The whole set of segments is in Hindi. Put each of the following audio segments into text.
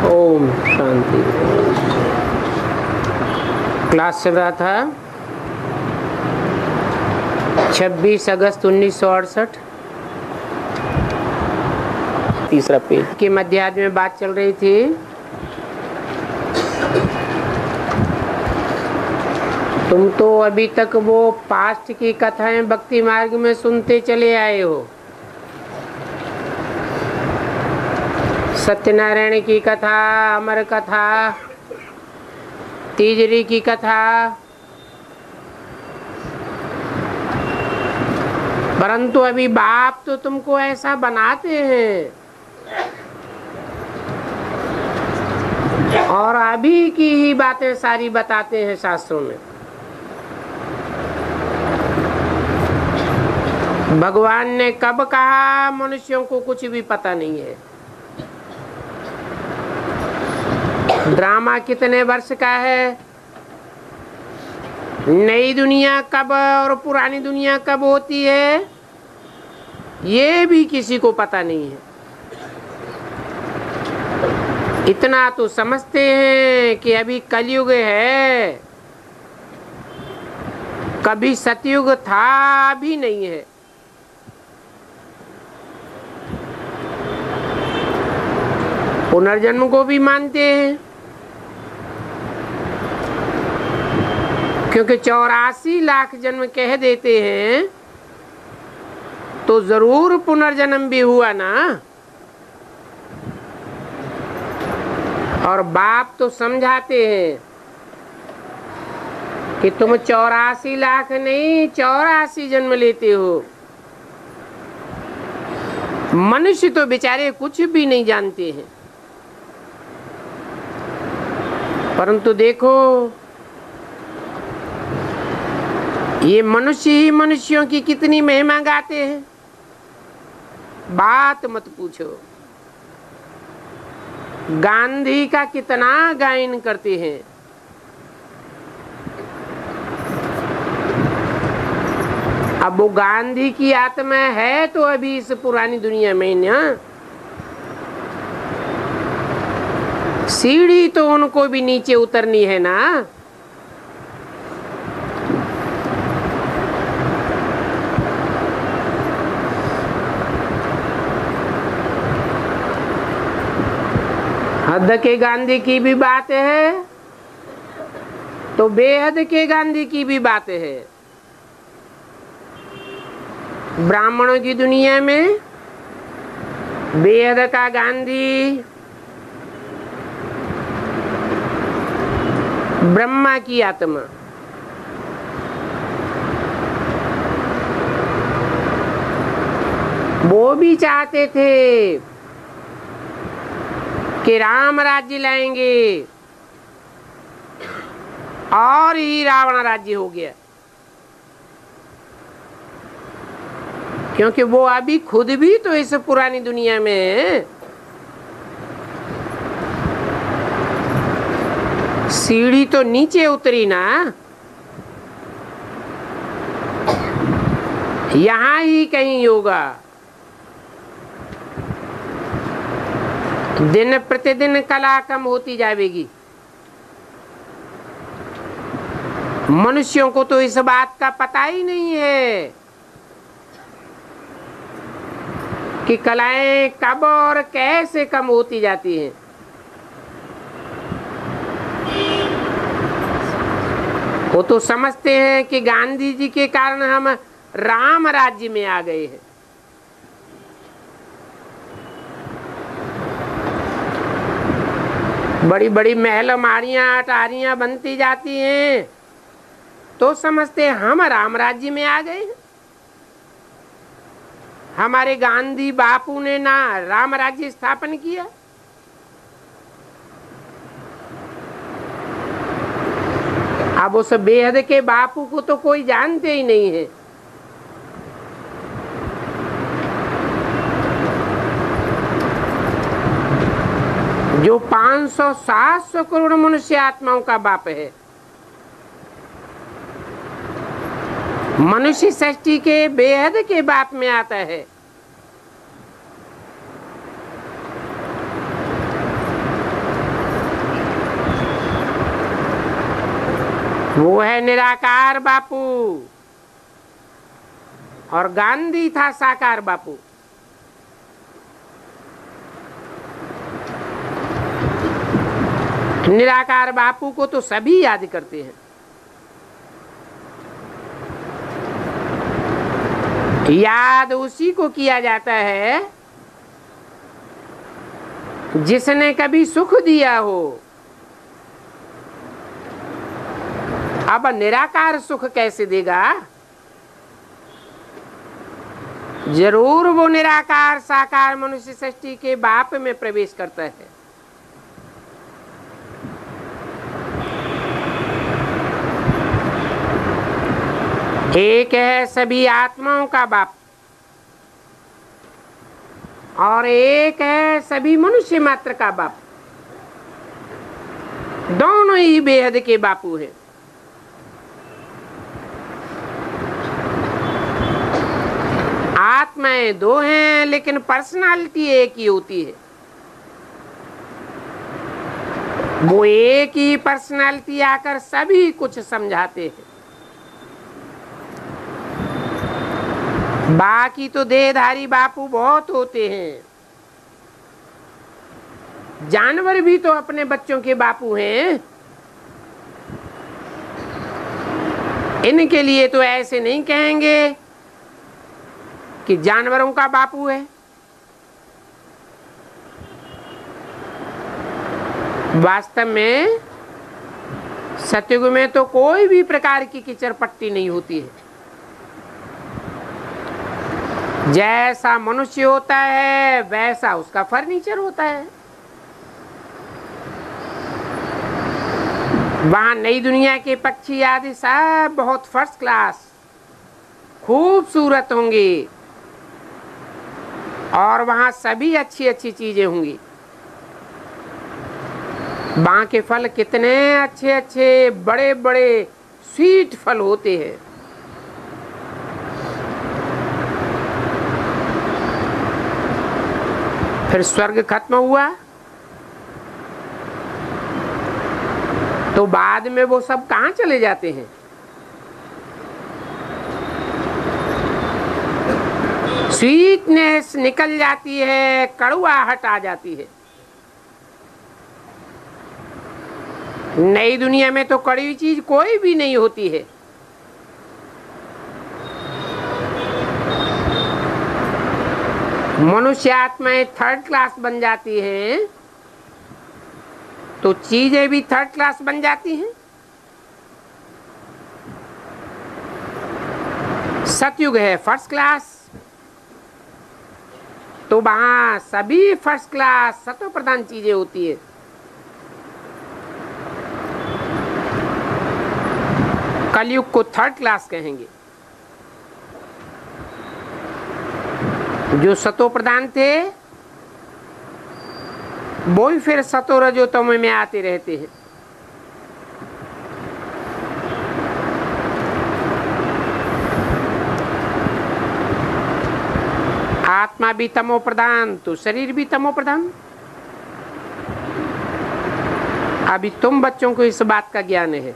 ओम शांति। क्लास चल रहा था 26 अगस्त 1968, तीसरा पेज के मध्याह्न में बात चल रही थी। तुम तो अभी तक वो पास्ट की कथाएं भक्ति मार्ग में सुनते चले आए हो। सत्यनारायण की कथा, अमर कथा, तीजरी की कथा, परंतु अभी बाप तो तुमको ऐसा बनाते हैं और अभी की ही बातें सारी बताते हैं शास्त्रों में। भगवान ने कब कहा मनुष्यों को कुछ भी पता नहीं है। ड्रामा कितने वर्ष का है, नई दुनिया कब और पुरानी दुनिया कब होती है, ये भी किसी को पता नहीं है। इतना तो समझते हैं कि अभी कलयुग है, कभी सतयुग था, अभी नहीं है। पुनर्जन्म को भी मानते हैं, क्योंकि 84 लाख जन्म कह देते हैं तो जरूर पुनर्जन्म भी हुआ ना। और बाप तो समझाते हैं कि तुम 84 लाख नहीं 84 जन्म लेते हो। मनुष्य तो बेचारे कुछ भी नहीं जानते हैं, परंतु देखो ये मनुष्य ही मनुष्यों की कितनी महिमा गाते हैं, बात मत पूछो। गांधी का कितना गायन करते हैं। अब वो गांधी की आत्मा है तो अभी इस पुरानी दुनिया में ना, सीढ़ी तो उनको भी नीचे उतरनी है ना। हद के गांधी की भी बात है तो बेहद के गांधी की भी बात है। ब्राह्मणों की दुनिया में बेहद का गांधी, ब्रह्मा की आत्मा। वो भी चाहते थे कि राम राज्य लाएंगे और ही रावण राज्य हो गया, क्योंकि वो अभी खुद भी तो इस पुरानी दुनिया में है। सीढ़ी तो नीचे उतरी ना, यहां ही कहीं होगा। दिन प्रतिदिन कला कम होती जाएगी। मनुष्यों को तो इस बात का पता ही नहीं है कि कलाएं कब और कैसे कम होती जाती हैं। वो तो समझते हैं कि गांधी जी के कारण हम राम राज्य में आ गए हैं। बड़ी बड़ी महल मारियां अटारियां बनती जाती हैं तो समझते हैं हम राम राज्य में आ गए हैं। हमारे गांधी बापू ने ना राम राज्य स्थापन किया। अब उस बेहद के बापू को तो कोई जानते ही नहीं है। जो 500-700 करोड़ मनुष्य आत्माओं का बाप है। मनुष्य सृष्टि के बेहद के बाप में आता है। वो है निराकार बापू, और गांधी था साकार बापू। निराकार बापू को तो सभी याद करते हैं। याद उसी को किया जाता है जिसने कभी सुख दिया हो। अब निराकार सुख कैसे देगा? जरूर वो निराकार साकार मनुष्य सृष्टि के बाप में प्रवेश करता है। एक है सभी आत्माओं का बाप, और एक है सभी मनुष्य मात्र का बाप। दोनों ही बेहद के बापू हैं। आत्माएं दो हैं लेकिन पर्सनालिटी एक ही होती है। वो एक ही पर्सनालिटी आकर सभी कुछ समझाते हैं। बाकी तो देहधारी बापू बहुत होते हैं। जानवर भी तो अपने बच्चों के बापू हैं। इनके लिए तो ऐसे नहीं कहेंगे कि जानवरों का बापू है। वास्तव में सतयुग में तो कोई भी प्रकार की कीचड़ पट्टी नहीं होती है। जैसा मनुष्य होता है वैसा उसका फर्नीचर होता है। वहां नई दुनिया के पक्षी आदि सब बहुत फर्स्ट क्लास खूबसूरत होंगे, और वहां सभी अच्छी अच्छी चीजें होंगी। वहां के फल कितने अच्छे अच्छे बड़े बड़े स्वीट फल होते हैं। फिर स्वर्ग खत्म हुआ तो बाद में वो सब कहां चले जाते हैं? स्वीटनेस निकल जाती है, कड़वाहट आ जाती है। नई दुनिया में तो कड़वी चीज कोई भी नहीं होती है। मनुष्य आत्माएं थर्ड क्लास बन जाती हैं तो चीजें भी थर्ड क्लास बन जाती हैं। सतयुग है फर्स्ट क्लास, तो वहां सभी फर्स्ट क्लास सत्व प्रधान चीजें होती है। कलयुग को थर्ड क्लास कहेंगे। जो सतो प्रधान थे वो ही फिर सतो रजो तमो में आते रहते हैं। आत्मा भी तमो प्रधान तो शरीर भी तमो प्रधान। अभी तुम बच्चों को इस बात का ज्ञान है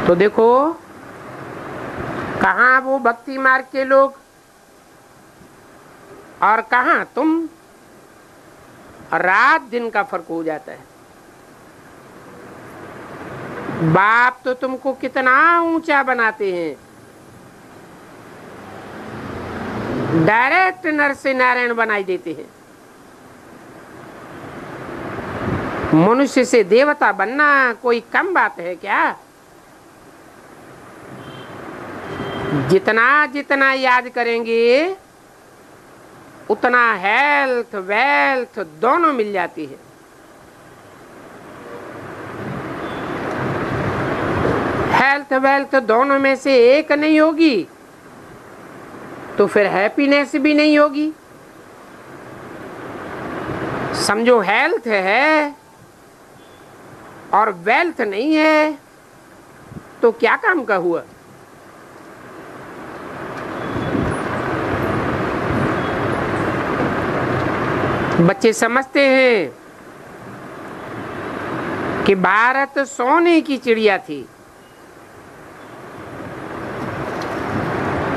तो देखो कहाँ वो भक्ति मार्ग के लोग और कहाँ तुम, रात दिन का फर्क हो जाता है। बाप तो तुमको कितना ऊंचा बनाते हैं, डायरेक्ट नर से नारायण बनाई देते हैं। मनुष्य से देवता बनना कोई कम बात है क्या? जितना जितना याद करेंगे उतना हेल्थ वेल्थ दोनों मिल जाती है। हेल्थ वेल्थ दोनों में से एक नहीं होगी तो फिर हैप्पीनेस भी नहीं होगी। समझो हेल्थ है और वेल्थ नहीं है तो क्या काम का हुआ? बच्चे समझते हैं कि भारत सोने की चिड़िया थी।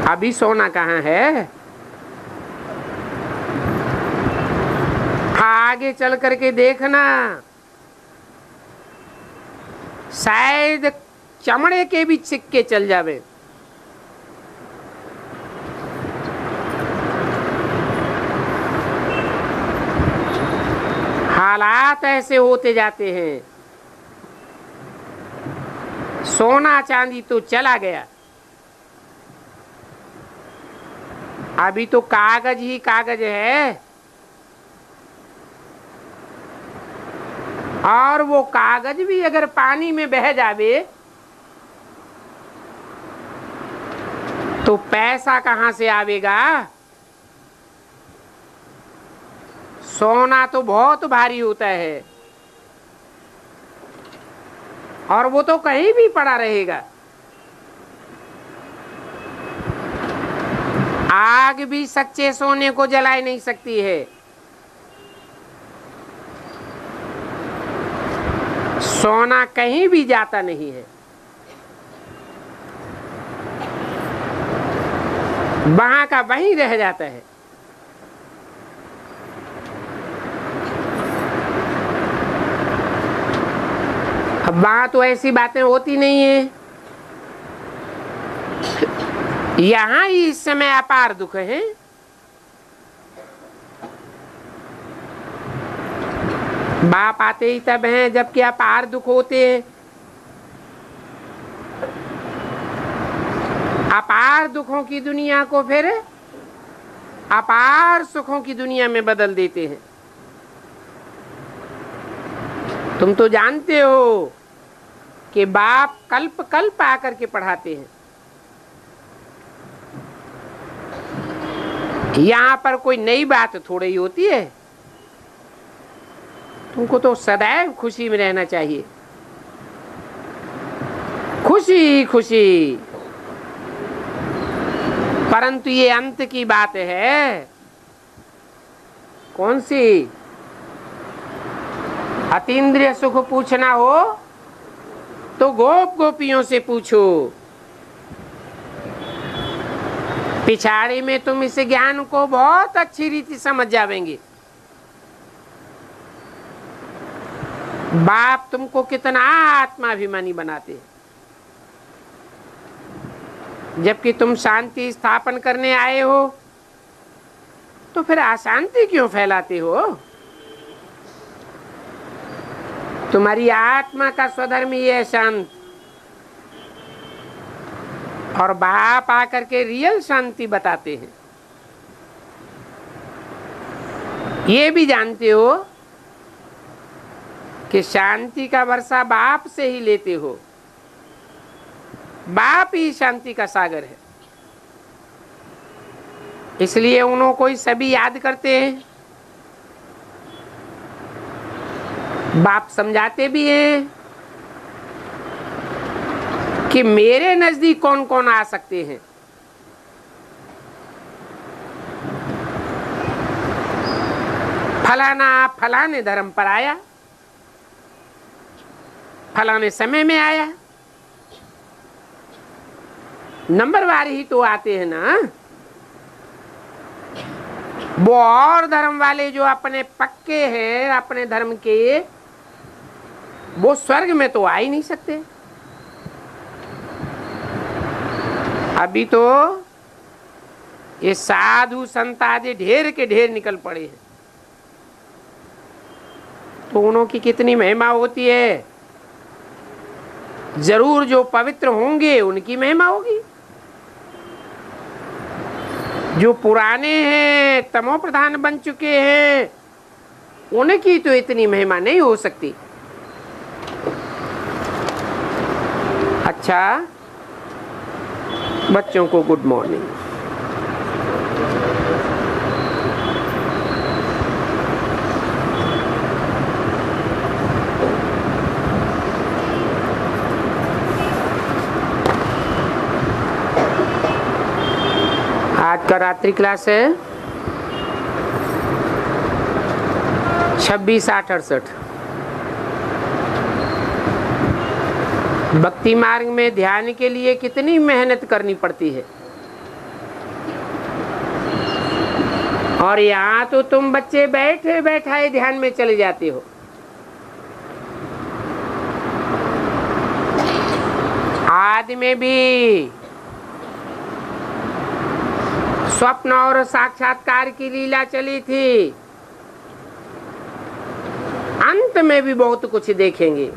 अभी सोना कहाँ है? आगे चल करके देखना, शायद चमड़े के भी सिक्के चल जावे। हालात ऐसे होते जाते हैं। सोना चांदी तो चला गया, अभी तो कागज ही कागज है। और वो कागज भी अगर पानी में बह जावे तो पैसा कहां से आवेगा? सोना तो बहुत भारी होता है और वो तो कहीं भी पड़ा रहेगा। आग भी सच्चे सोने को जला नहीं सकती है। सोना कहीं भी जाता नहीं है, वहां का वहीं रह जाता है। अब वहां तो ऐसी बातें होती नहीं है। यहां ही इस समय अपार दुख है। बाप आते ही तब हैं जबकि अपार दुख होते हैं। अपार दुखों की दुनिया को फिर अपार सुखों की दुनिया में बदल देते हैं। तुम तो जानते हो कि बाप कल्प कल्प आकर के पढ़ाते हैं। यहां पर कोई नई बात थोड़ी ही होती है। तुमको तो सदैव खुशी में रहना चाहिए, खुशी खुशी। परंतु ये अंत की बात है। कौन सी? अतीन्द्रिय सुख पूछना हो तो गोप गोपियों से पूछो। पिछाड़ी में तुम इस ज्ञान को बहुत अच्छी रीति समझ जावेंगे। बाप तुमको कितना आत्माभिमानी बनाते हैं, जबकि तुम शांति स्थापन करने आए हो तो फिर अशांति क्यों फैलाते हो? तुम्हारी आत्मा का स्वधर्म ही है शांत, और बाप आकर के रियल शांति बताते हैं। ये भी जानते हो कि शांति का वर्षा बाप से ही लेते हो। बाप ही शांति का सागर है, इसलिए उन्हों को ही सभी याद करते हैं। बाप समझाते भी हैं कि मेरे नजदीक कौन कौन आ सकते हैं। फलाना फलाने धर्म पर आया, फलाने समय में आया। नंबरवार ही तो आते हैं ना। वो और धर्म वाले जो अपने पक्के हैं अपने धर्म के, वो स्वर्ग में तो आ ही नहीं सकते। अभी तो ये साधु संत आदि ढेर के ढेर निकल पड़े हैं, तो उनकी कितनी महिमा होती है। जरूर जो पवित्र होंगे उनकी महिमा होगी। जो पुराने हैं तमो प्रधान बन चुके हैं उनकी तो इतनी महिमा नहीं हो सकती। अच्छा, बच्चों को गुड मॉर्निंग। आज का रात्रि क्लास है 26, 8, 68। भक्ति मार्ग में ध्यान के लिए कितनी मेहनत करनी पड़ती है, और यहाँ तो तुम बच्चे बैठे बैठाए ध्यान में चले जाते हो। आदि में भी स्वप्न और साक्षात्कार की लीला चली थी, अंत में भी बहुत कुछ देखेंगे।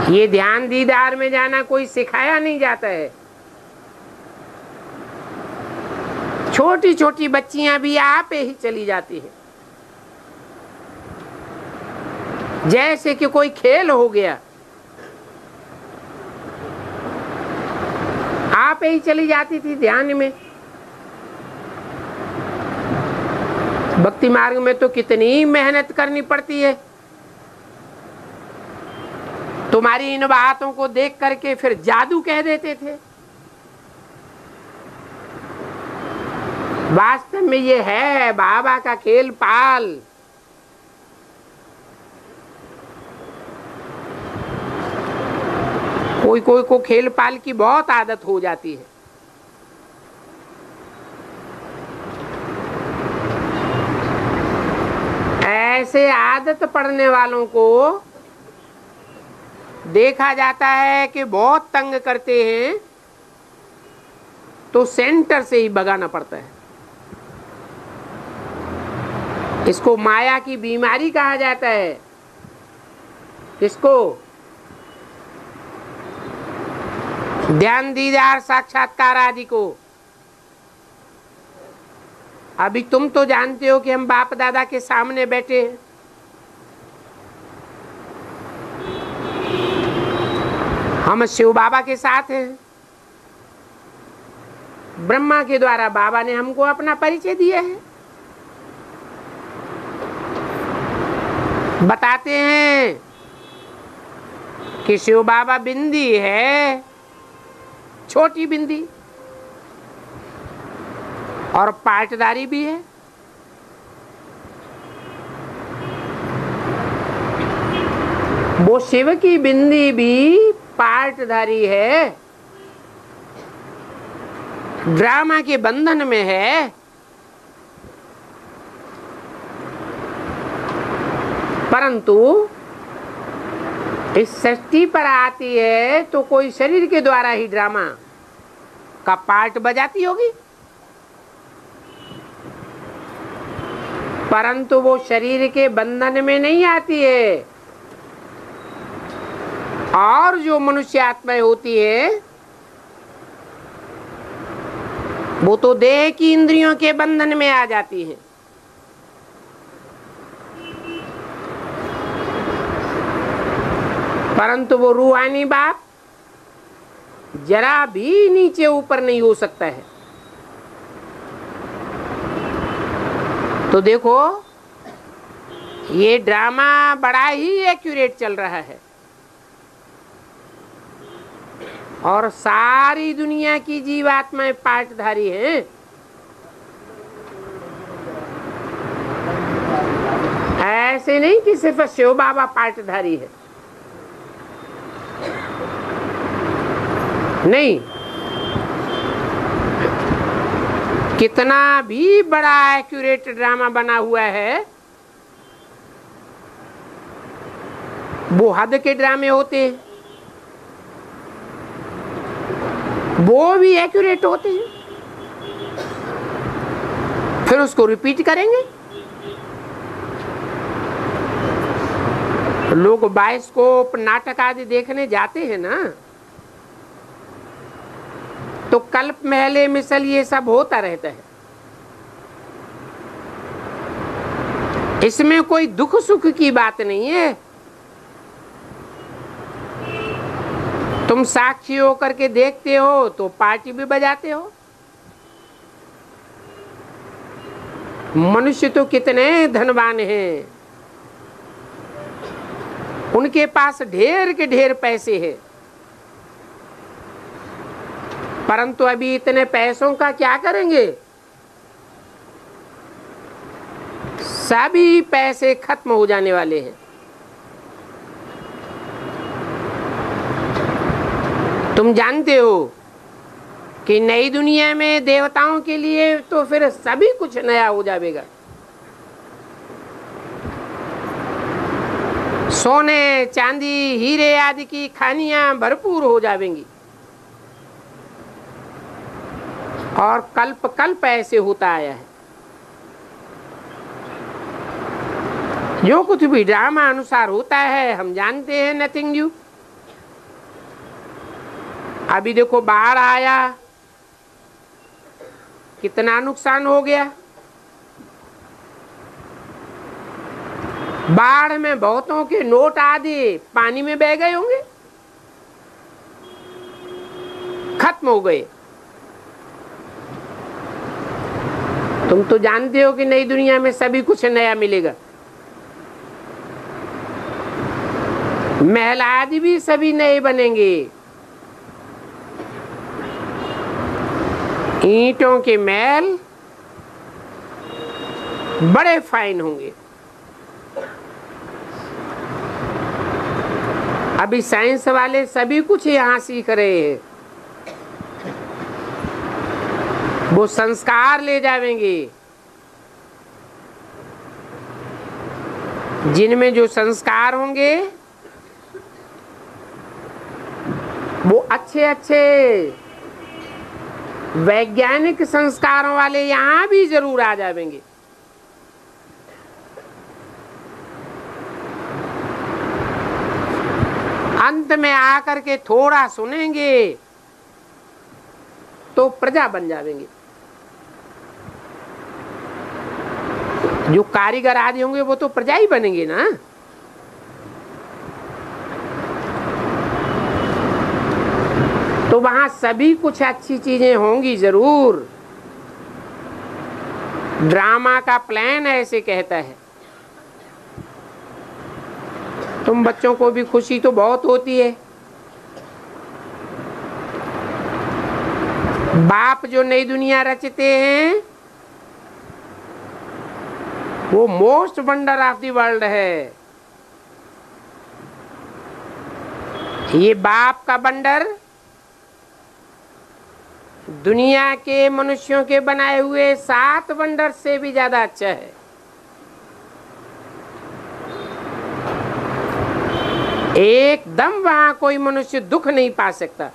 ये ध्यान दीदार में जाना कोई सिखाया नहीं जाता है। छोटी छोटी बच्चियां भी आप ही चली जाती है, जैसे कि कोई खेल हो गया, आप ही चली जाती थी ध्यान में। भक्ति मार्ग में तो कितनी मेहनत करनी पड़ती है। तुम्हारी इन बातों को देख करके फिर जादू कह देते थे। वास्तव में ये है बाबा का खेल पाल। कोई कोई को खेल पाल की बहुत आदत हो जाती है। ऐसे आदत पड़ने वालों को देखा जाता है कि बहुत तंग करते हैं, तो सेंटर से ही भगाना पड़ता है। इसको माया की बीमारी कहा जाता है। किसको? ध्यान दीदार साक्षात्कार आदि को। अभी तुम तो जानते हो कि हम बाप दादा के सामने बैठे हैं। हम शिव बाबा के साथ हैं। ब्रह्मा के द्वारा बाबा ने हमको अपना परिचय दिया है। बताते हैं कि शिव बाबा बिंदी है, छोटी बिंदी, और पाटदारी भी है। वो शिव की बिंदी भी पाटधारी है, ड्रामा के बंधन में है। परंतु इस सृष्टि पर आती है तो कोई शरीर के द्वारा ही ड्रामा का पार्ट बजाती होगी, परंतु वो शरीर के बंधन में नहीं आती है। और जो मनुष्य आत्माएं होती है वो तो देह की इंद्रियों के बंधन में आ जाती है। परंतु वो रूहानी बाप जरा भी नीचे ऊपर नहीं हो सकता है। तो देखो ये ड्रामा बड़ा ही एक्यूरेट चल रहा है, और सारी दुनिया की जीवात्माएं पाटधारी हैं। ऐसे नहीं कि सिर्फ शिव बाबा पाटधारी है, नहीं। कितना भी बड़ा एक्यूरेट ड्रामा बना हुआ है, वो हद के ड्रामे होते हैं, वो भी एक्यूरेट होते हैं, फिर उसको रिपीट करेंगे। लोग बायोस्कोप नाटक आदि देखने जाते हैं ना, तो कल्प महले मिसल ये सब होता रहता है। इसमें कोई दुख सुख की बात नहीं है। तुम साक्षी होकर के देखते हो तो पार्टी भी बजाते हो। मनुष्य तो कितने धनवान हैं, उनके पास ढेर के ढेर पैसे हैं, परंतु अभी इतने पैसों का क्या करेंगे? सभी पैसे खत्म हो जाने वाले हैं। तुम जानते हो कि नई दुनिया में देवताओं के लिए तो फिर सभी कुछ नया हो जाएगा। सोने चांदी हीरे आदि की खानियां भरपूर हो जाएंगी। और कल्प कल्प ऐसे होता आया है। जो कुछ भी ड्रामा अनुसार होता है हम जानते हैं, नथिंग न्यू। अभी देखो बाढ़ आया, कितना नुकसान हो गया। बाढ़ में बहुतों के नोट आदि पानी में बह गए होंगे, खत्म हो गए। तुम तो जानते हो कि नई दुनिया में सभी कुछ नया मिलेगा। महल आदि भी सभी नए बनेंगे। ईंटों के महल बड़े फाइन होंगे। अभी साइंस वाले सभी कुछ यहाँ सीख रहे हैं। वो संस्कार ले जाएंगे, जिनमें जो संस्कार होंगे वो अच्छे अच्छे वैज्ञानिक संस्कारों वाले यहाँ भी जरूर आ जाएंगे। अंत में आकर के थोड़ा सुनेंगे तो प्रजा बन जाएंगे। जो कारीगर आदि होंगे वो तो प्रजा ही बनेंगे ना। तो वहां सभी कुछ अच्छी चीजें होंगी जरूर। ड्रामा का प्लान ऐसे कहता है। तुम बच्चों को भी खुशी तो बहुत होती है। बाप जो नई दुनिया रचते हैं वो most wonder of the world है। ये बाप का वंडर दुनिया के मनुष्यों के बनाए हुए 7 वंडर से भी ज्यादा अच्छा है। एकदम वहां कोई मनुष्य दुख नहीं पा सकता।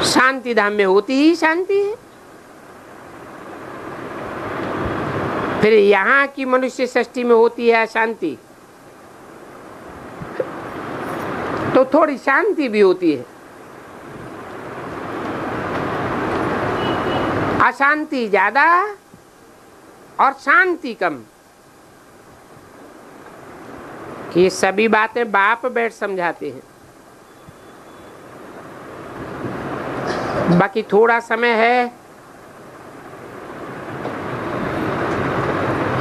शांति धाम में होती ही शांति है। फिर यहाँ की मनुष्य सृष्टि में होती है अशांति, तो थोड़ी शांति भी होती है। अशांति ज्यादा और शांति कम। ये सभी बातें बाप बैठ समझाते हैं। बाकी थोड़ा समय है।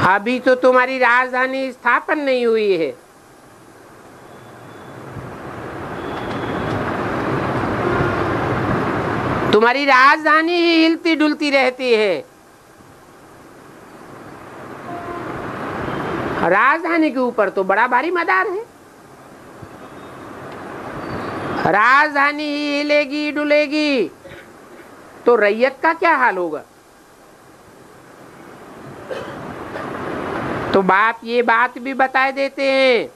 अभी तो तुम्हारी राजधानी स्थापन नहीं हुई है। तुम्हारी राजधानी ही हिलती डुलती रहती है। राजधानी के ऊपर तो बड़ा भारी मदार है। राजधानी ही हिलेगी डुलेगी तो रैयत का क्या हाल होगा। तो बाप ये बात भी बता देते हैं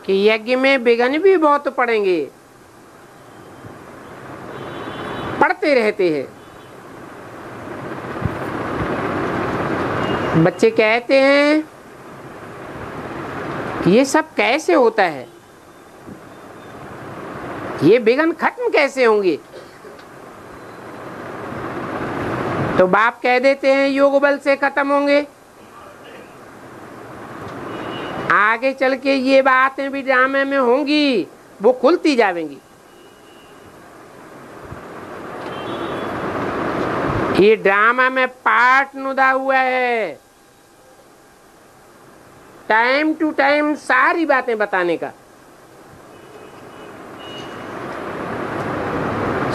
कि यज्ञ में विघ्न भी बहुत पड़ेंगे, पढ़ते रहते हैं। बच्चे कहते हैं ये सब कैसे होता है, ये विघ्न खत्म कैसे होंगे। तो बाप कह देते हैं योग बल से खत्म होंगे। आगे चल के ये बातें भी ड्रामे में होंगी, वो खुलती जाएंगी। ये ड्रामा में पार्ट नुदा हुआ है, टाइम टू टाइम सारी बातें बताने का।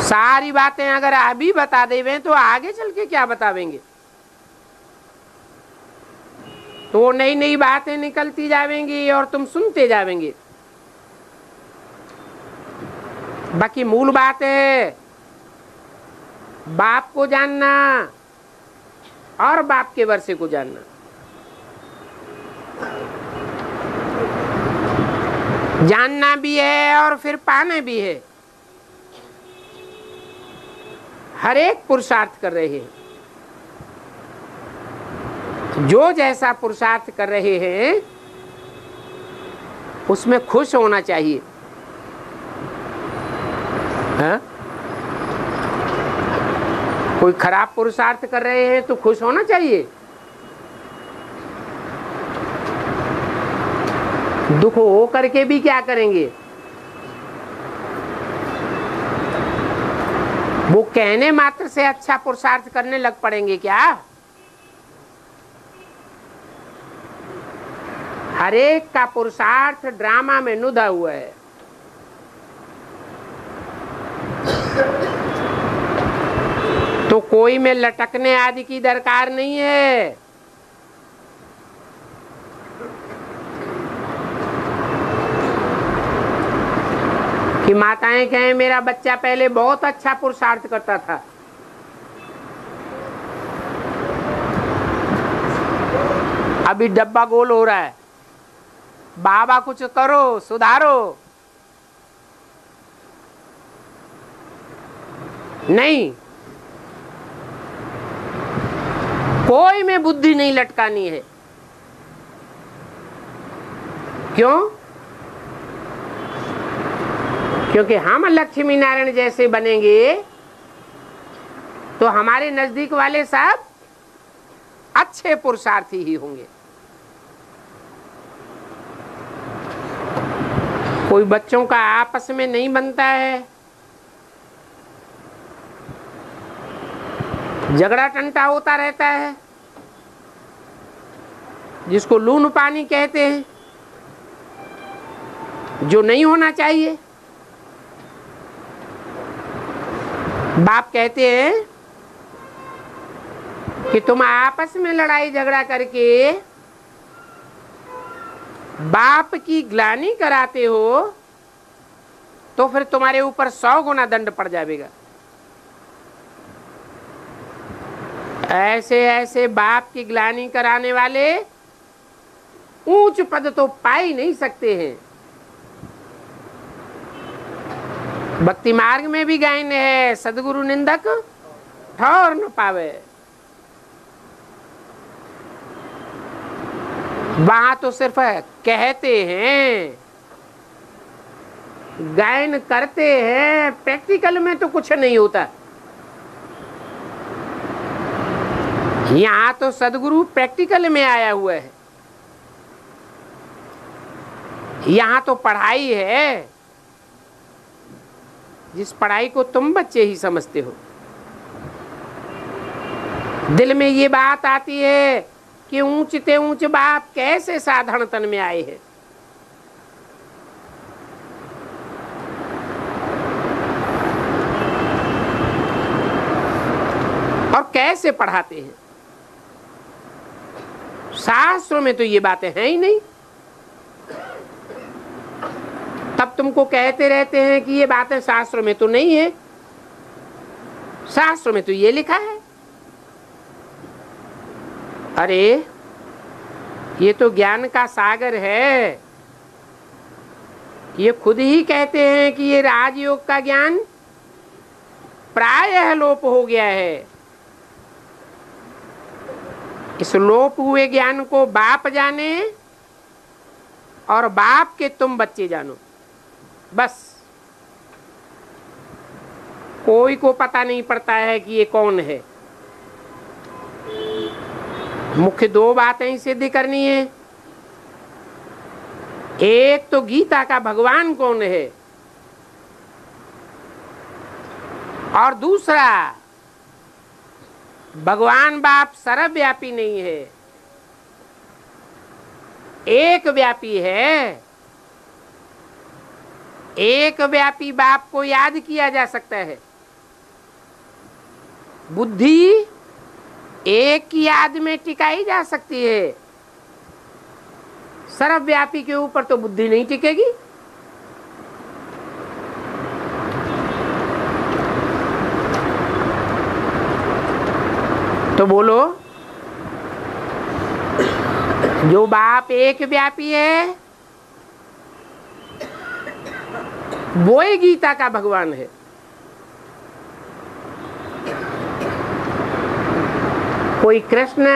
सारी बातें अगर अभी बता देवें तो आगे चल के क्या बतावेंगे। तो वो नई नई बातें निकलती जाएंगी और तुम सुनते जाएंगे। बाकी मूल बात है बाप को जानना और बाप के वर्षे को जानना। जानना भी है और फिर पाना भी है। हर एक पुरुषार्थ कर रहे हैं। जो जैसा पुरुषार्थ कर रहे हैं उसमें खुश होना चाहिए। हाँ? कोई खराब पुरुषार्थ कर रहे हैं तो खुश होना चाहिए। दुख हो करके भी क्या करेंगे? वो कहने मात्र से अच्छा पुरुषार्थ करने लग पड़ेंगे क्या? हर एक का पुरुषार्थ ड्रामा में नुदा हुआ है। तो कोई में लटकने आदि की दरकार नहीं है। कि माताएं कहें मेरा बच्चा पहले बहुत अच्छा पुरुषार्थ करता था, अभी डब्बा गोल हो रहा है, बाबा कुछ करो, सुधारो। नहीं, कोई में बुद्धि नहीं लटकानी है। क्यों? क्योंकि हम लक्ष्मी नारायण जैसे बनेंगे तो हमारे नजदीक वाले सब अच्छे पुरुषार्थी ही होंगे। कोई बच्चों का आपस में नहीं बनता है, झगड़ा टंटा होता रहता है, जिसको लून पानी कहते हैं, जो नहीं होना चाहिए। बाप कहते हैं कि तुम आपस में लड़ाई झगड़ा करके बाप की ग्लानि कराते हो तो फिर तुम्हारे ऊपर 100 गुना दंड पड़ जाएगा। ऐसे ऐसे बाप की ग्लानि कराने वाले ऊंच पद तो पा ही नहीं सकते हैं। भक्ति मार्ग में भी गायन है, सदगुरु निंदक ठौर न पावे। वहां तो सिर्फ कहते हैं, गायन करते हैं, प्रैक्टिकल में तो कुछ नहीं होता। यहां तो सदगुरु प्रैक्टिकल में आया हुआ है। यहां तो पढ़ाई है, जिस पढ़ाई को तुम बच्चे ही समझते हो। दिल में ये बात आती है कि ऊंचते ऊंच बाप कैसे साधारण तन में आए हैं। और कैसे पढ़ाते हैं। शास्त्रों में तो ये बातें हैं ही नहीं। तब तुमको कहते रहते हैं कि ये बातें शास्त्रों में तो नहीं है। शास्त्रों में तो ये लिखा है। अरे ये तो ज्ञान का सागर है। ये खुद ही कहते हैं कि ये राजयोग का ज्ञान प्रायः लोप हो गया है। इस लोप हुए ज्ञान को बाप जाने और बाप के तुम बच्चे जानो। बस कोई को पता नहीं पड़ता है कि ये कौन है। मुख्य 2 बातें ही सिद्ध करनी है। एक तो गीता का भगवान कौन है, और दूसरा भगवान बाप सर्वव्यापी नहीं है, एक व्यापी है। एक व्यापी बाप को याद किया जा सकता है। बुद्धि एक की याद में टिकाई जा सकती है, सर्वव्यापी के ऊपर तो बुद्धि नहीं टिकेगी। तो बोलो, जो बाप एक व्यापी है वो ही गीता का भगवान है। कोई कृष्ण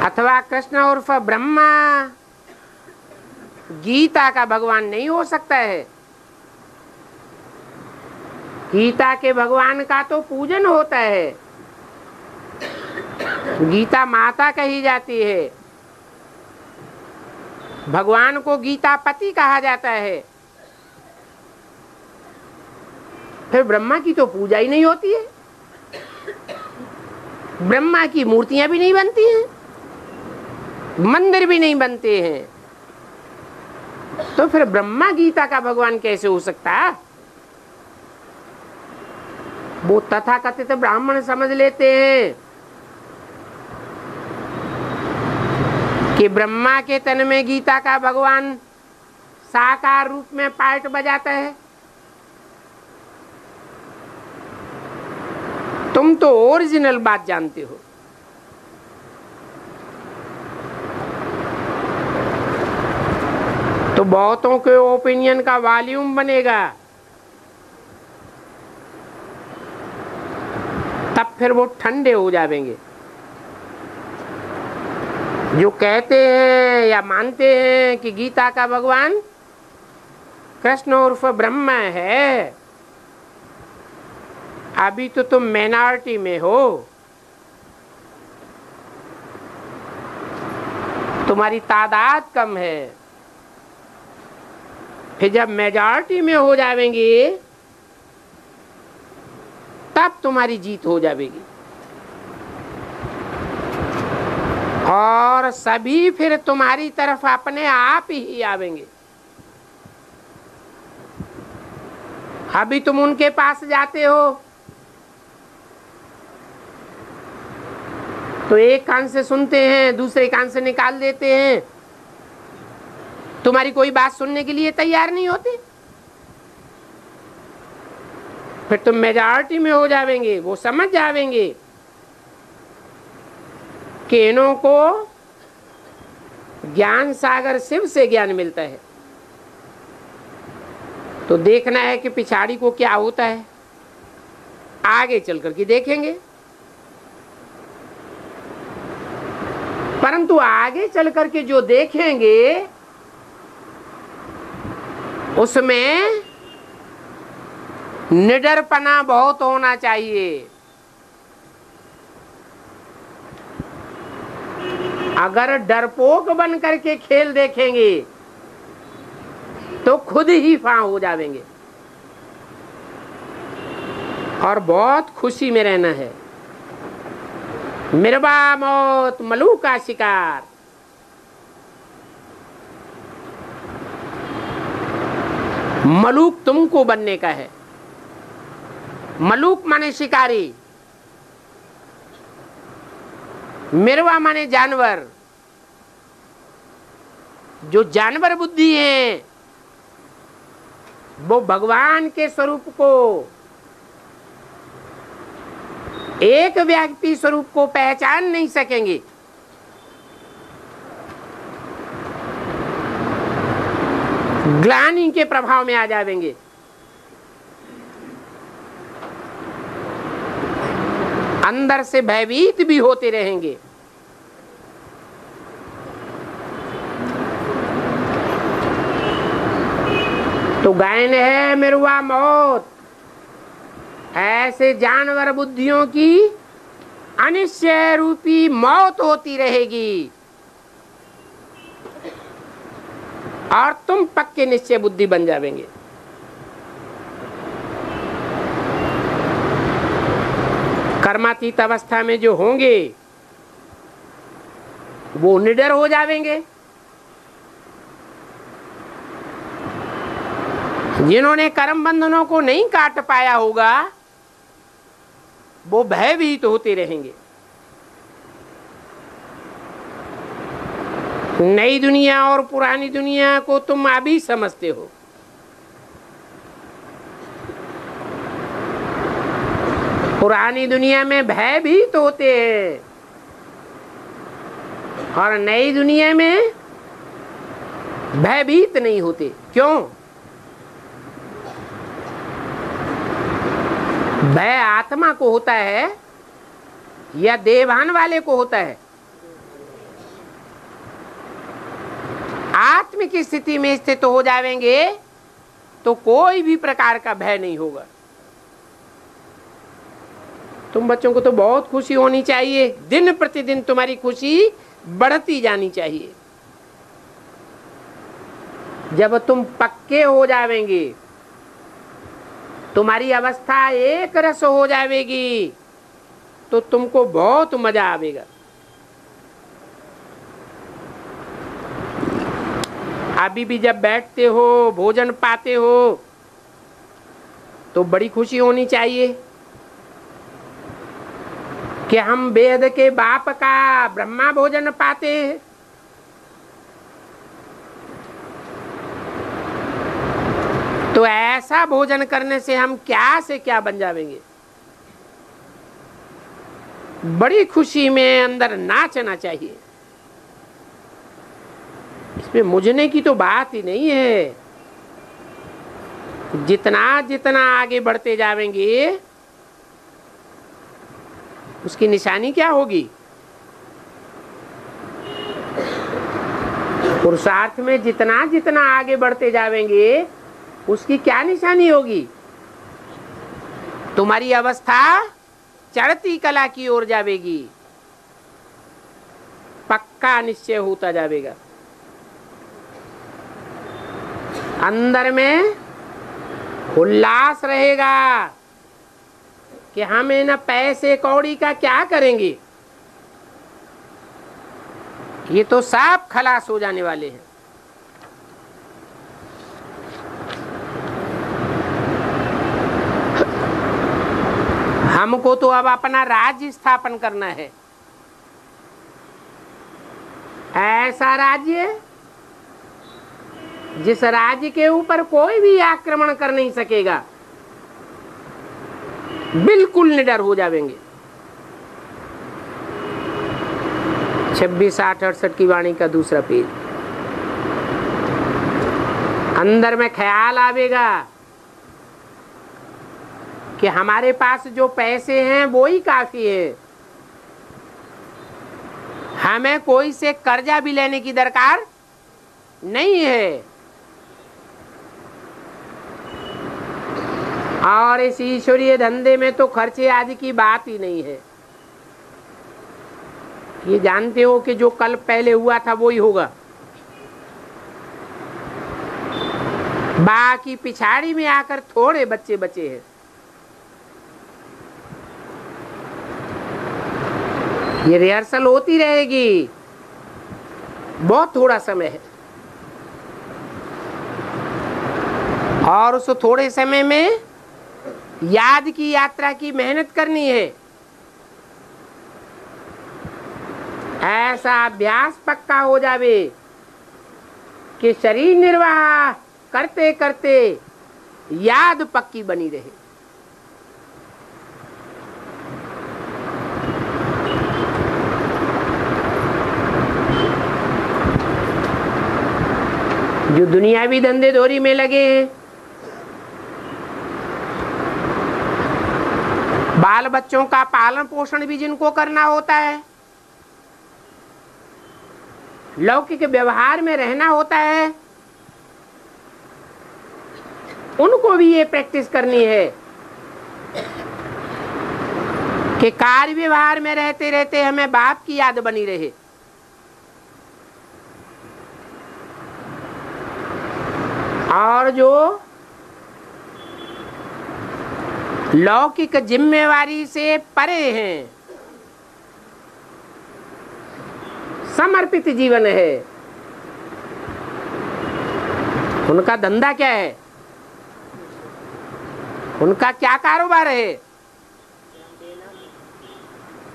अथवा कृष्ण उर्फ ब्रह्मा गीता का भगवान नहीं हो सकता है। गीता के भगवान का तो पूजन होता है। गीता माता कही जाती है, भगवान को गीता पति कहा जाता है। फिर ब्रह्मा की तो पूजा ही नहीं होती है, ब्रह्मा की मूर्तियां भी नहीं बनती हैं, मंदिर भी नहीं बनते हैं। तो फिर ब्रह्मा गीता का भगवान कैसे हो सकता है? वो तथाकथित ब्राह्मण समझ लेते हैं कि ब्रह्मा के तन में गीता का भगवान साकार रूप में पार्ट बजाता है। तुम तो ओरिजिनल बात जानते हो। तो बहुतों के ओपिनियन का वॉल्यूम बनेगा, तब फिर वो ठंडे हो जाएंगे। जो कहते हैं या मानते हैं कि गीता का भगवान कृष्ण उर्फ ब्रह्मा है, अभी तो तुम माइनॉरिटी में हो। तुम्हारी तादाद कम है। फिर जब मेजॉरिटी में हो जाएंगे तब तुम्हारी जीत हो जाएगी। और सभी फिर तुम्हारी तरफ अपने आप ही आवेंगे। अभी तुम उनके पास जाते हो तो एक कान से सुनते हैं, दूसरे कान से निकाल देते हैं। तुम्हारी कोई बात सुनने के लिए तैयार नहीं होते। फिर तुम मेजॉरिटी में हो जाएंगे। वो समझ जाएंगे कि इन्हों को ज्ञान सागर शिव से ज्ञान मिलता है। तो देखना है कि पिछाड़ी को क्या होता है, आगे चल करके देखेंगे। परंतु आगे चल करके जो देखेंगे उसमें निडरपना बहुत होना चाहिए। अगर डरपोक बन करके खेल देखेंगे तो खुद ही फां हो जाएंगे। और बहुत खुशी में रहना है। मिर्बा मौत मलूक का शिकार। मलूक तुमको बनने का है। मलूक माने शिकारी, मिर्वा माने जानवर। जो जानवर बुद्धि है वो भगवान के स्वरूप को, एक व्यक्ति स्वरूप को पहचान नहीं सकेंगे। ग्लानि के प्रभाव में आ जाएंगे। अंदर से भयभीत भी होते रहेंगे। तो गायन है मिर्वा मौत। ऐसे जानवर बुद्धियों की अनिश्चय रूपी मौत होती रहेगी और तुम पक्के निश्चय बुद्धि बन जाएंगे। कर्मातीत अवस्था में जो होंगे वो निडर हो जाएंगे। जिन्होंने कर्म बंधनों को नहीं काट पाया होगा वो भयभीत होते रहेंगे। नई दुनिया और पुरानी दुनिया को तुम अभी समझते हो। पुरानी दुनिया में भयभीत होते हैं और नई दुनिया में भयभीत नहीं होते। क्यों? भय आत्मा को होता है या देवान वाले को होता है? आत्म की स्थिति में स्थित हो जाएंगे तो कोई भी प्रकार का भय नहीं होगा। तुम बच्चों को तो बहुत खुशी होनी चाहिए, दिन प्रतिदिन तुम्हारी खुशी बढ़ती जानी चाहिए। जब तुम पक्के हो जाएंगे, तुम्हारी अवस्था एक रस हो जाएगी, तो तुमको बहुत मजा आवेगा। अभी भी जब बैठते हो, भोजन पाते हो, तो बड़ी खुशी होनी चाहिए कि हम वेद के बाप का ब्रह्मा भोजन पाते हैं। तो ऐसा भोजन करने से हम क्या से क्या बन जाएंगे। बड़ी खुशी में अंदर नाचना चाहिए। इसमें मुझने की तो बात ही नहीं है। जितना जितना आगे बढ़ते जाएंगे उसकी निशानी क्या होगी? पुरुषार्थ में जितना जितना आगे बढ़ते जाएंगे उसकी क्या निशानी होगी? तुम्हारी अवस्था चढ़ती कला की ओर जाएगी, पक्का निश्चय होता जाएगा। अंदर में उल्लास रहेगा कि हम इन पैसे कौड़ी का क्या करेंगे, ये तो सब खलास हो जाने वाले हैं। हमको तो अब अपना राज्य स्थापन करना है, ऐसा राज्य जिस राज्य के ऊपर कोई भी आक्रमण कर नहीं सकेगा। बिल्कुल निडर हो जाएंगे। 26, 8, 68 की वाणी का दूसरा पेज। अंदर में ख्याल आवेगा कि हमारे पास जो पैसे हैं वो ही काफी है, हमें कोई से कर्जा भी लेने की दरकार नहीं है। और इस ईश्वरीय धंधे में तो खर्चे आदि की बात ही नहीं है। ये जानते हो कि जो कल पहले हुआ था वो ही होगा, बाकी पिछाड़ी में आकर थोड़े बच्चे बचे हैं। ये रिहर्सल होती रहेगी, बहुत थोड़ा समय है और उस थोड़े समय में याद की यात्रा की मेहनत करनी है। ऐसा अभ्यास पक्का हो जावे कि शरीर निर्वाह करते करते याद पक्की बनी रहे। जो दुनियावी धंधे धोरी में लगे हैं, बाल बच्चों का पालन पोषण भी जिनको करना होता है, लौकिक व्यवहार में रहना होता है, उनको भी ये प्रैक्टिस करनी है कि कार्य व्यवहार में रहते रहते हमें बाप की याद बनी रहे। और जो लौकिक जिम्मेवारी से परे हैं, समर्पित जीवन है, उनका धंधा क्या है, उनका क्या कारोबार है?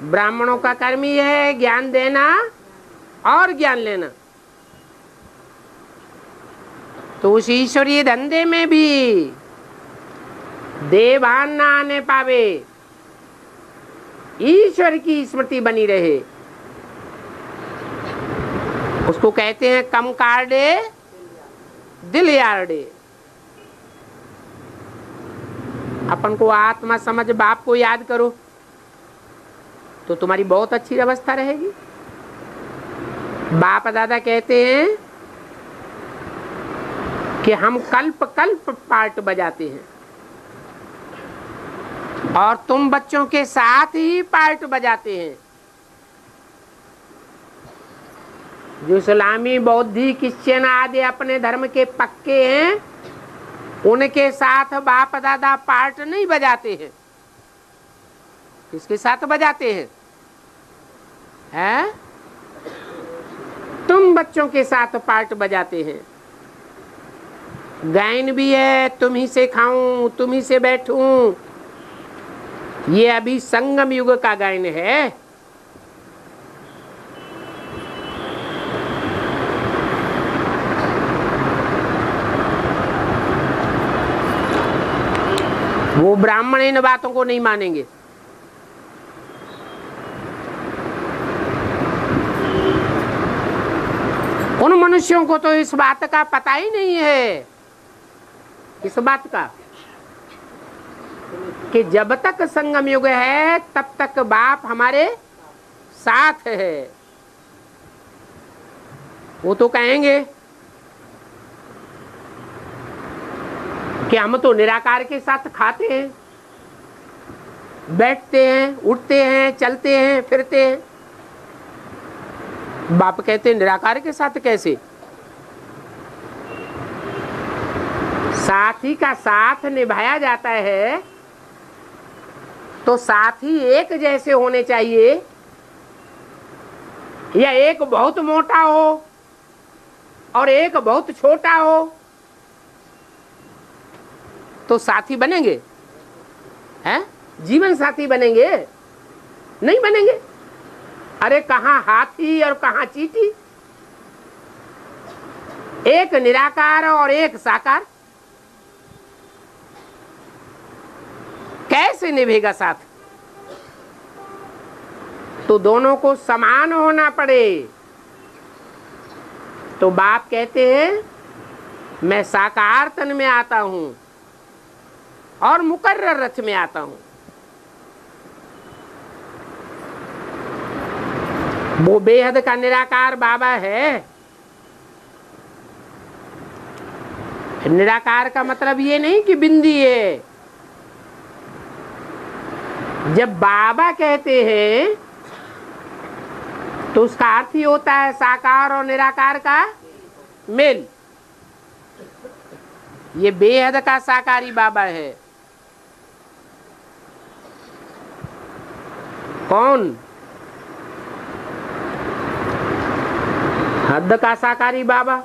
ब्राह्मणों का कर्म ही है ज्ञान देना और ज्ञान लेना। तो उस ईश्वरीय धंधे में भी देभान ना आने पावे, ईश्वर की स्मृति बनी रहे, उसको कहते हैं कम कार्डे दिल यार्डे। अपन को आत्मा समझ बाप को याद करो तो तुम्हारी बहुत अच्छी अवस्था रहेगी। बाप दादा कहते हैं कि हम कल्प कल्प पार्ट बजाते हैं और तुम बच्चों के साथ ही पार्ट बजाते हैं। जो इस्लामी बौद्धी क्रिश्चियन आदि अपने धर्म के पक्के हैं, उनके साथ बाप दादा पार्ट नहीं बजाते हैं। किसके साथ बजाते हैं? हैं? तुम बच्चों के साथ पार्ट बजाते हैं। गायन भी है, तुम ही से खाऊं, तुम ही से बैठूं। ये अभी संगम युग का गायन है। वो ब्राह्मण इन बातों को नहीं मानेंगे। उन मनुष्यों को तो इस बात का पता ही नहीं है, इस बात का कि जब तक संगम युग है तब तक बाप हमारे साथ है। वो तो कहेंगे कि हम तो निराकार के साथ खाते हैं, बैठते हैं, उठते हैं, चलते हैं, फिरते हैं। बाप कहते हैं निराकार के साथ कैसे? साथी का साथ निभाया जाता है तो साथी एक जैसे होने चाहिए, या एक बहुत मोटा हो और एक बहुत छोटा हो तो साथी बनेंगे? हैं? जीवन साथी बनेंगे? नहीं बनेंगे। अरे कहाँ हाथी और कहाँ चींटी, एक निराकार और एक साकार, कैसे निभेगा साथ? तो दोनों को समान होना पड़े। तो बाप कहते हैं मैं साकार तन में आता हूं और मुकर्रर रथ में आता हूं। वो बेहद का निराकार बाबा है। निराकार का मतलब ये नहीं कि बिंदी है। जब बाबा कहते हैं तो उसका अर्थ ही होता है साकार और निराकार का मेल। ये बेहद का साकारी बाबा है। कौन? हद का साकारी बाबा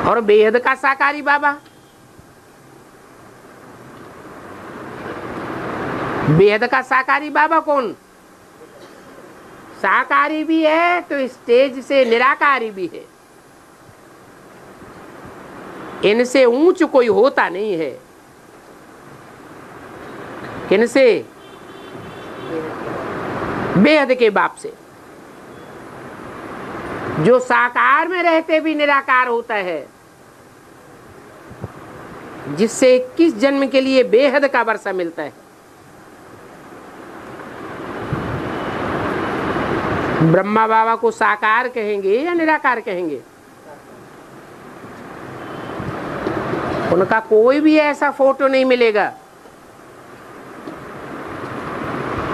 और बेहद का साकारी बाबा। बेहद का साकारी बाबा कौन? साकारी भी है तो स्टेज से निराकारी भी है। इनसे ऊंच कोई होता नहीं है। किनसे? बेहद के बाप से, जो साकार में रहते भी निराकार होता है, जिससे 21 जन्म के लिए बेहद का वर्षा मिलता है। ब्रह्मा बाबा को साकार कहेंगे या निराकार कहेंगे? उनका कोई भी ऐसा फोटो नहीं मिलेगा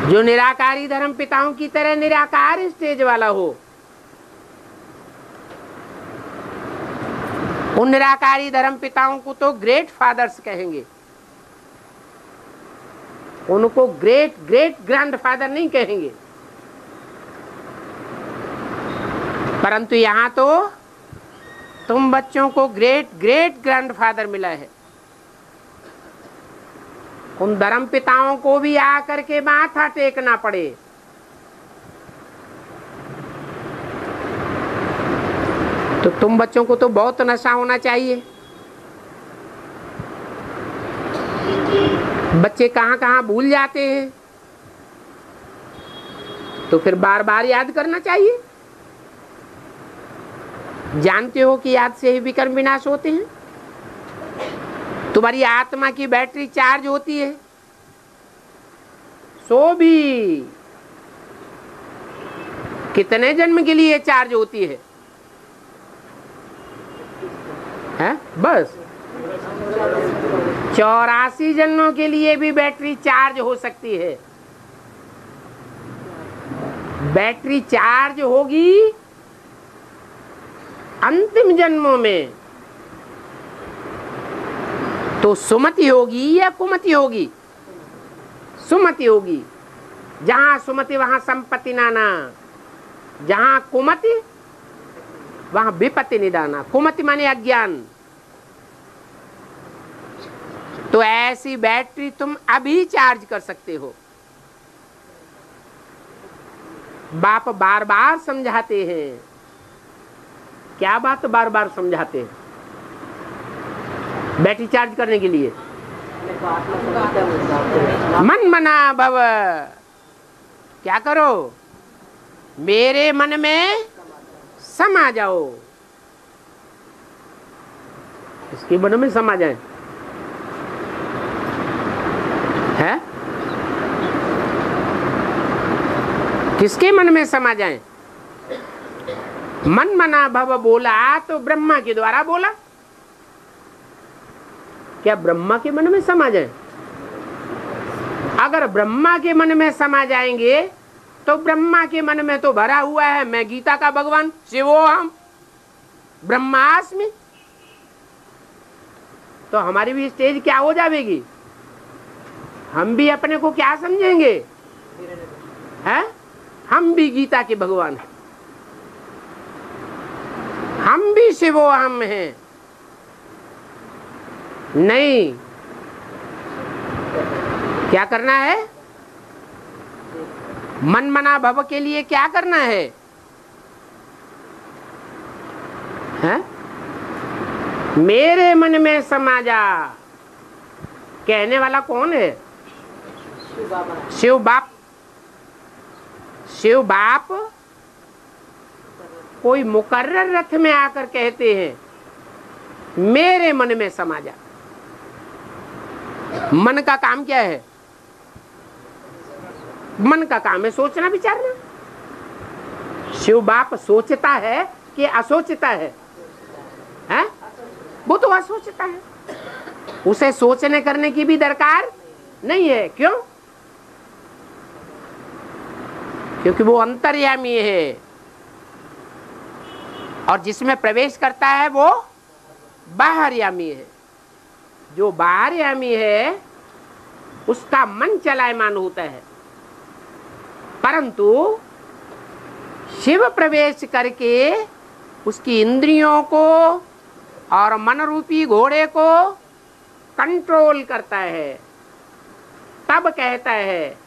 जो निराकारी धर्म पिताओं की तरह निराकार स्टेज वाला हो। उन निराकारी धर्म पिताओं को तो ग्रेट फादर्स कहेंगे, उनको ग्रेट ग्रेट ग्रैंडफादर नहीं कहेंगे। परंतु यहाँ तो तुम बच्चों को ग्रेट ग्रेट ग्रैंडफादर मिला है। उन धर्म पिताओं को भी आकर के माथा टेकना पड़े। तो तुम बच्चों को तो बहुत नशा होना चाहिए। बच्चे कहाँ कहाँ भूल जाते हैं, तो फिर बार बार याद करना चाहिए। जानते हो कि याद से ही विकर्म विनाश होते हैं। तुम्हारी आत्मा की बैटरी चार्ज होती है, सो भी कितने जन्म के लिए चार्ज होती है? बस 84 जन्मों के लिए भी बैटरी चार्ज हो सकती है। बैटरी चार्ज होगी अंतिम जन्मों में तो सुमति होगी या कुमति होगी? सुमति होगी। जहां सुमति वहां संपत्ति नाना, जहां कुमति वहां विपत्ति निदाना। कुमति माने अज्ञान। तो ऐसी बैटरी तुम अभी चार्ज कर सकते हो। बाप बार बार समझाते हैं। क्या बात बार बार समझाते हैं? बैटरी चार्ज करने के लिए मन मना भव। क्या करो? मेरे मन में समा जाओ। इसके मन में समा जाए है? किसके मन में समा जाए? मन मना भव बोला तो ब्रह्मा के द्वारा बोला। क्या ब्रह्मा के मन में समा जाए? अगर ब्रह्मा के मन में समा जाएंगे तो ब्रह्मा के मन में तो भरा हुआ है मैं गीता का भगवान, शिवोहम ब्रह्मास्मि। तो हमारी भी स्टेज क्या हो जाएगी? हम भी अपने को क्या समझेंगे? हैं? हम भी गीता के भगवान हैं, हम भी शिवोहम हैं। नहीं, क्या करना है? मन मना भव के लिए क्या करना है? हैं? मेरे मन में समा जा। कहने वाला कौन है? शिव बाप। शिव बाप कोई मुकर्रर रथ में आकर कहते हैं मेरे मन में समा जा। मन का काम क्या है? मन का काम है सोचना विचारना। शिव बाप सोचता है कि असोचता है? हैं? वो तो असोचता है। उसे सोचने करने की भी दरकार नहीं है। क्यों? क्योंकि वो अंतर्यामी है और जिसमें प्रवेश करता है वो बाहरयामी है। जो बाहरयामी है उसका मन चलायमान होता है, परंतु शिव प्रवेश करके उसकी इंद्रियों को और मन रूपी घोड़े को कंट्रोल करता है। तब कहता है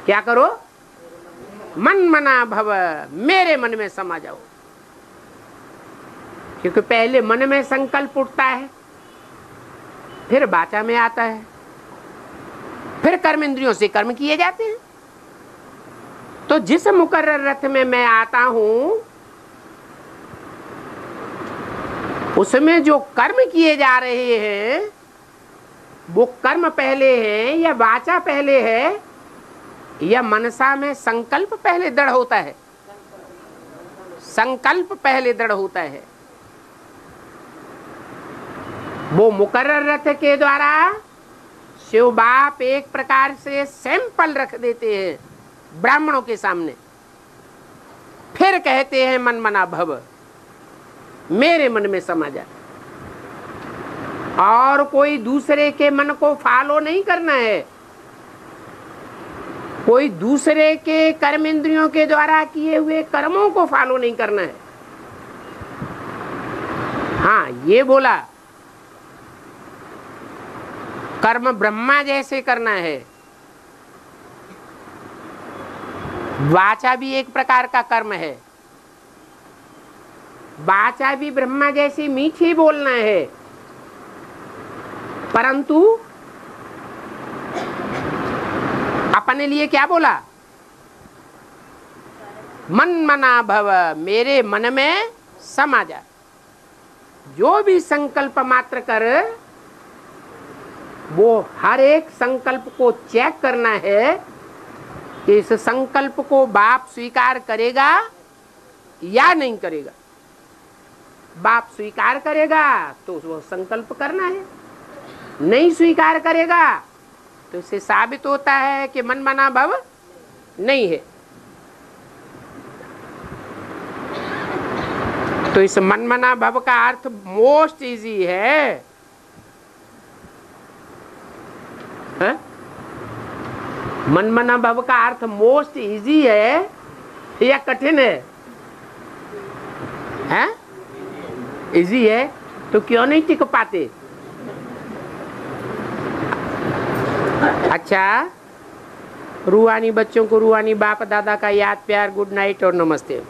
क्या करो? मन मना भव, मेरे मन में समा जाओ। क्योंकि पहले मन में संकल्प उठता है, फिर वाचा में आता है, फिर कर्म इंद्रियों से कर्म किए जाते हैं। तो जिस मुकर्रर रथ में मैं आता हूं उसमें जो कर्म किए जा रहे हैं वो कर्म पहले हैं या वाचा पहले है या मनसा में संकल्प पहले दृढ़ होता है? संकल्प पहले दृढ़ होता है। वो मुकर्रर रथ के द्वारा शिव बाप एक प्रकार से सैंपल रख देते हैं ब्राह्मणों के सामने, फिर कहते हैं मन मना भव, मेरे मन में समा जा। और कोई दूसरे के मन को फॉलो नहीं करना है, कोई दूसरे के कर्म इंद्रियों के द्वारा किए हुए कर्मों को फॉलो नहीं करना है। हाँ, ये बोला कर्म ब्रह्मा जैसे करना है। वाचा भी एक प्रकार का कर्म है। वाचा भी ब्रह्मा जैसी मीठी बोलना है, परंतु अपने लिए क्या बोला? मन मना भव, मेरे मन में समा जा। जो भी संकल्प मात्र कर, वो हर एक संकल्प को चेक करना है कि इस संकल्प को बाप स्वीकार करेगा या नहीं करेगा। बाप स्वीकार करेगा तो वो संकल्प करना है, नहीं स्वीकार करेगा तो इससे साबित होता है कि मन मना भव नहीं है। तो इस मन मना भव का अर्थ मोस्ट इजी है, मन मना भव का अर्थ मोस्ट इजी है या कठिन है? हैं? इजी है तो क्यों नहीं टिक पाते? अच्छा, रूहानी बच्चों को रूहानी बाप दादा का याद प्यार, गुड नाइट और नमस्ते।